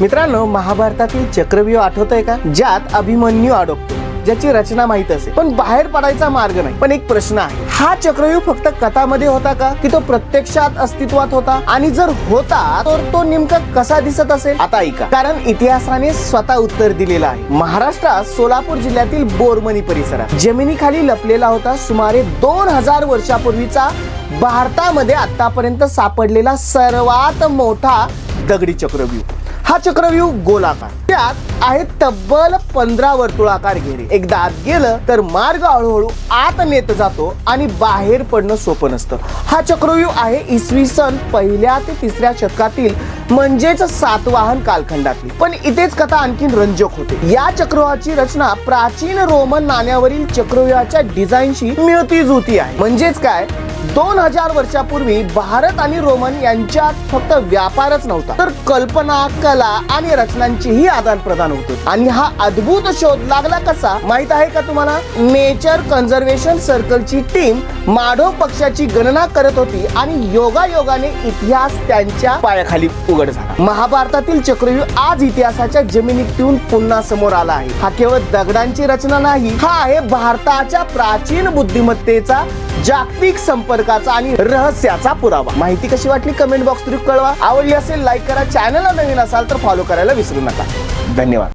मित्रांनो, महाभारतातील चक्रव्यूह आठवतंय का? ज्यात अभिमन्यू अडकतो, ज्याची रचना माहित असेल पण बाहेर पडायचा मार्ग नाही. पण एक प्रश्न आहे, हा चक्रव्यूह फक्त कथामध्ये होता का, की तो प्रत्यक्षात अस्तित्वात होता? आणि जर होता तर तो नेमका कसा दिसत असेल? आता ऐका, कारण इतिहासाने स्वतः उत्तर दिलेलं आहे. महाराष्ट्रात सोलापूर जिल्ह्यातील बोरमणी परिसरात जमिनीखाली लपलेला होता सुमारे 2000 वर्षापूर्वीचा भारतामध्ये आतापर्यंत सापडलेला सर्वात मोठा दगडी चक्रव्यूह. हा चक्रव्यूह गोलाकार, त्यात आहेत तब्बल 15 वर्तुळाकार घेरे. एकदा आत गेलं तर मार्ग हळूहळू आत नेत जातो आणि बाहेर पडणं सोपं नसतं. हा चक्रव्यूह आहे इसवी सन 1ल्या ते 3ऱ्या शतकातील, म्हणजेच सातवाहन कालखंडातली. पण इथेच कथा आणखीन रंजक होते. या चक्रव्यूहाची रचना प्राचीन रोमन नाण्यावरील चक्रव्यूहाच्या डिझाईनशी मिळती जुळती आहे. म्हणजेच काय, 2000 वर्षापूर्वी भारत आणि रोमन यांच्यात फक्त व्यापारच नव्हता, तर कल्पना, कला आणि रचनांचीही आदान प्रदान होते. आणि हा अद्भुत शोध लागला कसा माहित आहे का तुम्हाला? नेचर कन्झर्वेशन सर्कलची टीम माधव पक्षाची गणना करत होती आणि योगायोगाने इतिहास त्यांच्या पायाखाली उघड झाला. महाभारतातील चक्रव्यूह आज इतिहासाच्या जमिनीत ठेवून पुन्हा समोर आला आहे. हा केवळ दगडांची रचना नाही, हा आहे भारताच्या प्राचीन बुद्धिमत्तेचा, जागतिक संपर्काचा आणि रहस्याचा पुरावा. माहिती कशी वाटली कमेंट बॉक्स थ्रू कळवा. आवडली असेल लाईक करा, चॅनलला नवीन असाल तर फॉलो करायला विसरू नका. धन्यवाद.